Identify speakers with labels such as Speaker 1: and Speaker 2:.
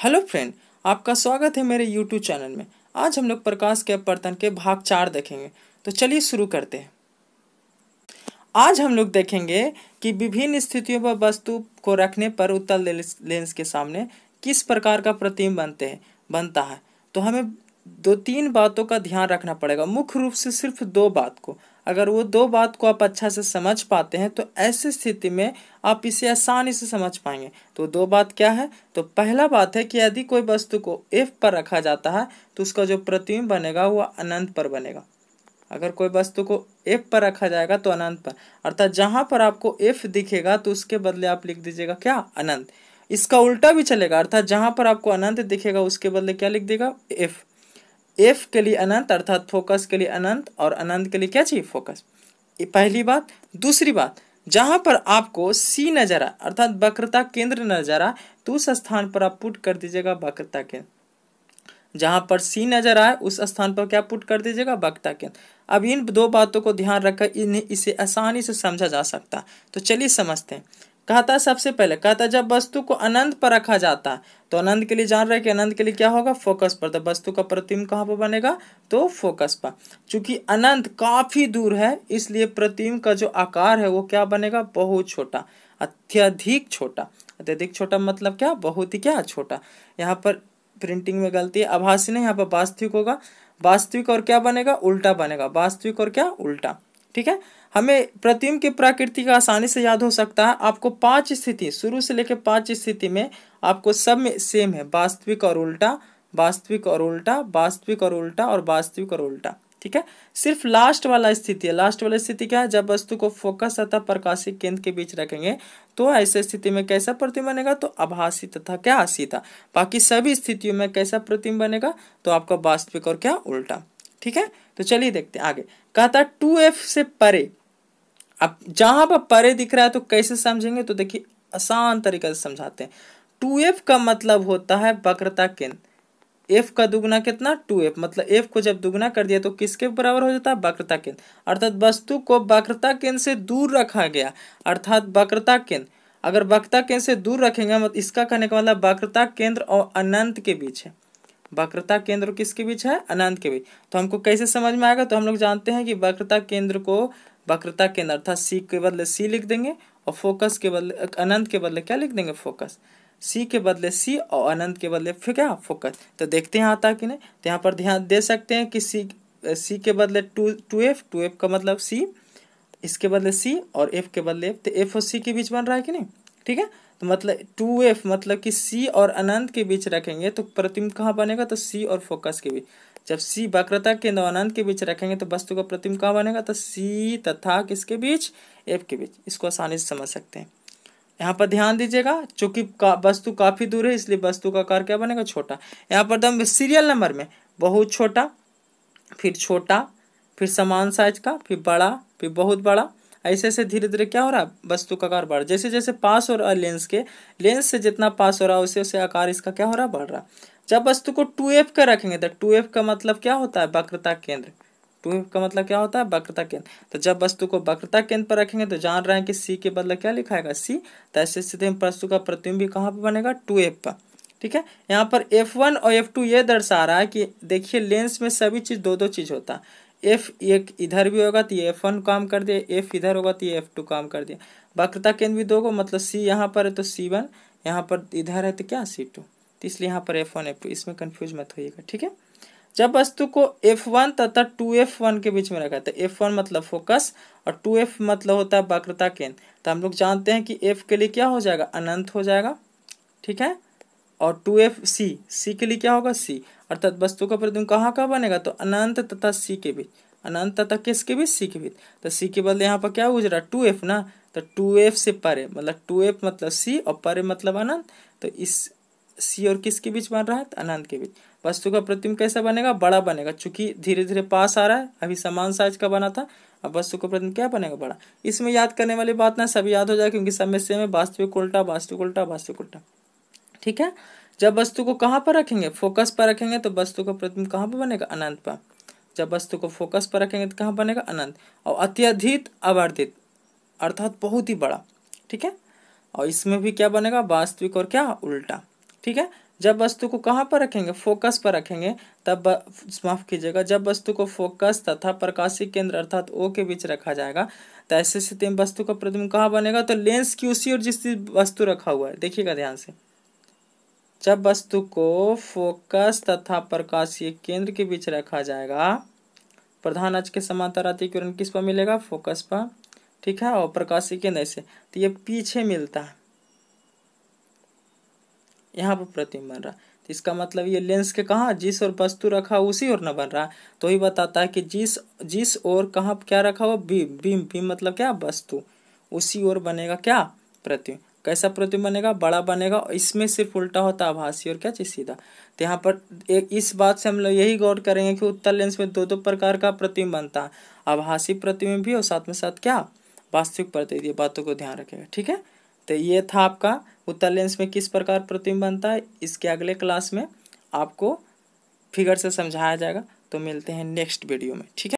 Speaker 1: Hello friend, आपका स्वागत है मेरे यूट्यूब चैनल में। आज हम लोग प्रकाश के अपवर्तन के भाग 4 देखेंगे। तो चलिए शुरू करते हैं। आज हम लोग देखेंगे कि विभिन्न स्थितियों पर वस्तु को रखने पर उत्तल लेंस के सामने किस प्रकार का प्रतिबिंब बनता है। तो हमें दो तीन बातों का ध्यान रखना पड़ेगा, मुख्य रूप से सिर्फ दो बात को। अगर वो दो बात को आप अच्छा से समझ पाते हैं तो ऐसी स्थिति में आप इसे आसानी से समझ पाएंगे। तो दो बात क्या है? तो पहला बात है कि यदि कोई वस्तु को F पर रखा जाता है तो उसका जो प्रतिबिंब बनेगा वो अनंत पर बनेगा। अगर कोई वस्तु को F पर रखा जाएगा तो अनंत पर, अर्थात जहां पर आपको F दिखेगा तो उसके बदले आप लिख दीजिएगा क्या? अनंत। इसका उल्टा भी चलेगा, अर्थात जहां पर आपको अनंत दिखेगा उसके बदले क्या लिख देगा? F। F के लिए अनंत अर्थात फोकस के लिए अनंत, और अनंत के लिए क्या चाहिए? फोकस। ये पहली बात। दूसरी बात, जहां पर आपको C नजर आ अर्थात वक्रता केंद्र नजर आ तो उस स्थान पर आप पुट कर दीजिएगा वक्रता केंद्र। जहां पर C नजर आए उस स्थान पर क्या पुट कर दीजिएगा? वक्रता केंद्र। अब इन दो बातों को ध्यान रखकर इसे आसानी से समझा जा सकता है। तो चलिए समझते हैं। कहता सबसे पहले कहता जब वस्तु को अनंत पर रखा जाता है तो अनंत के लिए जान रहे हैं कि अनंत के लिए क्या होगा? फोकस पर। तो वस्तु का प्रतिबिंब कहाँ पर बनेगा? तो फोकस पर। चूंकि अनंत काफी दूर है इसलिए प्रतिबिंब का जो आकार है वो क्या बनेगा? बहुत छोटा, अत्यधिक छोटा। अत्यधिक छोटा मतलब क्या? बहुत ही क्या? छोटा। यहाँ पर प्रिंटिंग में गलती है, आभासी नहीं, यहाँ पर वास्तविक होगा। वास्तविक और क्या बनेगा? उल्टा बनेगा। वास्तविक और क्या? उल्टा। ठीक है। हमें प्रतिबिंब की प्रकृति का आसानी से याद हो सकता है। आपको 5 स्थिति, शुरू से लेकर 5 स्थिति में आपको सब में सेम है, वास्तविक और उल्टा, वास्तविक और उल्टा, वास्तविक और उल्टा और वास्तविक और उल्टा। ठीक है। सिर्फ लास्ट वाला स्थिति है। लास्ट वाला स्थिति क्या है? जब वस्तु को फोकस तथा प्रकाशीय केंद्र के बीच रखेंगे तो ऐसे स्थिति में कैसा प्रतिबिंब बनेगा? तो आभासी तथा क्या? सीधा। बाकी सभी स्थितियों में कैसा प्रतिबिंब बनेगा? तो आपका वास्तविक और क्या? उल्टा। ठीक है। तो चलिए देखते हैं आगे। कहता 2F से परे। अब जहां पर परे दिख रहा है तो कैसे समझेंगे? तो देखिए आसान तरीके से समझाते हैं। 2F का मतलब होता है वक्रता केंद्र। F का दुगना कितना? 2F। मतलब F को जब दुगना कर दिया तो किसके बराबर हो जाता है? वक्रता केंद्र। अर्थात वस्तु को वक्रता केंद्र से दूर रखा गया, अर्थात वक्रता केंद्र। अगर वक्रता केंद्र से दूर रखेंगे मतलब इसका कहने का मतलब वक्रता केंद्र और अनंत के बीच है। वक्रता केंद्र किसके बीच है? अनंत के बीच। तो हमको कैसे समझ में आएगा? तो हम लोग जानते हैं कि वक्रता केंद्र को वक्रता केंद्र अर्थात C के बदले C लिख देंगे और फोकस के बदले अनंत के बदले क्या लिख देंगे? फोकस। C के बदले C और अनंत के बदले फिर क्या? फोकस। तो देखते हैं आता कि नहीं। तो यहाँ पर ध्यान दे सकते हैं कि C के बदले 2F का मतलब C, इसके बदले C और F के बदले F। तो F और C के बीच बन रहा है कि नहीं? ठीक है। तो मतलब 2F मतलब कि C और अनंत के बीच रखेंगे तो प्रतिबिंब कहाँ बनेगा? तो C और फोकस के बीच। जब C वक्रता केंद्र और अनंत के बीच रखेंगे तो वस्तु का प्रतिबिंब कहाँ बनेगा? तो C तथा किसके बीच? F के बीच। इसको आसानी से समझ सकते हैं। यहाँ पर ध्यान दीजिएगा, चूंकि वस्तु काफी दूर है इसलिए वस्तु का आकार क्या बनेगा? छोटा। यहाँ पर दम सीरियल नंबर में बहुत छोटा, फिर समान साइज का, फिर बड़ा, फिर बहुत बड़ा। ऐसे ऐसे धीरे धीरे क्या हो रहा है? वस्तु का आकार बढ़, जैसे जैसे पास हो रहा है लेंस से जितना पास हो रहा है उसे उसे आकार इसका क्या हो रहा है? बढ़ रहा। जब वस्तु को 2F का रखेंगे तो 2F का मतलब क्या होता है? वक्रता केंद्र। 2F का मतलब क्या होता है? वक्रता केंद्र। तो जब वस्तु को वक्रता केंद्र पर रखेंगे तो जान रहे हैं कि C के बदले क्या लिखाएगा? C। तो ऐसे स्थिति में वस्तु का प्रतिबिंब भी कहाँ पर बनेगा? 2F पर। ठीक है। यहाँ पर F1 और F2 ये दर्शा रहा है कि देखिए लेंस में सभी चीज दो दो चीज होता है। F एक इधर भी होगा तो ये F1 काम कर दिया, F इधर होगा तो ये F2 काम कर दिया। वक्रता केंद्र भी दो को, मतलब C यहाँ पर है तो C1, यहाँ पर इधर है तो क्या? C2। तो इसलिए यहाँ पर F1 F2, इसमें कंफ्यूज मत होइएगा। ठीक है। जब वस्तु को F1 तथा 2F1 के बीच में रखा है तो F1 मतलब फोकस और 2F मतलब होता है वक्रता केंद्र। तो हम लोग जानते हैं कि F के लिए क्या हो जाएगा? अनंत हो जाएगा। ठीक है। और 2F C के लिए क्या होगा? C। अर्थात वस्तु का प्रतिबिंब कहाँ का बनेगा? तो अनंत तथा C के बीच। अनंत तथा किसके बीच? C के बीच। तो C के बदले यहाँ पर क्या गुजरा? 2F ना। तो 2F से परे मतलब 2F मतलब C और परे मतलब अनंत। तो इस C और किसके बीच बन रहा है? तो अनंत के बीच। वस्तु का प्रतिबिंब कैसा बनेगा? बड़ा बनेगा, चूंकि धीरे धीरे पास आ रहा है। अभी समान साइज का बना था, अब वस्तु का प्रतिबिंब क्या बनेगा? बड़ा। इसमें याद करने वाली बात ना, सभी याद हो जाए क्योंकि सब में सेम है। वास्तविक उल्टा, वास्तविक उल्टा, वास्तविक उल्टा। ठीक है। जब वस्तु को कहाँ पर रखेंगे? फोकस पर रखेंगे तो वस्तु का प्रतिबिंब कहाँ पर बनेगा? अनंत पर। जब वस्तु को फोकस पर रखेंगे तो कहाँ बनेगा? अनंत। और अत्यधिक आवर्धित अर्थात बहुत ही बड़ा। ठीक है। और इसमें भी क्या बनेगा? वास्तविक और क्या? उल्टा। ठीक है। जब वस्तु को कहाँ पर रखेंगे, फोकस पर रखेंगे, तब माफ कीजिएगा, जब वस्तु को फोकस तथा प्रकाशीय केंद्र अर्थात ओ के बीच रखा जाएगा तो ऐसे स्थिति में वस्तु का प्रतिबिंब कहाँ बनेगा, तो लेंस की उसी और जिस वस्तु रखा हुआ है, देखिएगा ध्यान से, जब वस्तु को फोकस तथा प्रकाशीय केंद्र के बीच रखा जाएगा, प्रधान अक्ष के समांतर आती किरण किस पर मिलेगा, फोकस पर, ठीक है, और प्रकाशीय केंद्र ऐसे, तो ये पीछे मिलता है, यहाँ पर प्रतिबिंब बन रहा है। तो इसका मतलब ये लेंस के कहाँ, जिस और वस्तु रखा उसी और न बन रहा है, तो ही बताता है कि जिस और कहाँ क्या रखा हुआ, बीम, बीम मतलब क्या, वस्तु, उसी ओर बनेगा क्या, प्रतिबिंब। कैसा प्रतिबिंब बनेगा, बड़ा बनेगा, और इसमें सिर्फ उल्टा होता है, आभासी और क्या चीज सीधा। तो यहाँ पर एक इस बात से हम लोग यही गौर करेंगे कि उत्तल लेंस में दो प्रकार का प्रतिबिंब बनता है, आभासी प्रतिबिंब भी और साथ में साथ क्या, वास्तविक प्रतिबिंब। ये बातों को ध्यान रखेगा, ठीक है। तो ये था आपका उत्तल लेंस में किस प्रकार प्रतिबिंब बनता है। इसके अगले क्लास में आपको फिगर से समझाया जाएगा। तो मिलते हैं नेक्स्ट वीडियो में, ठीक है।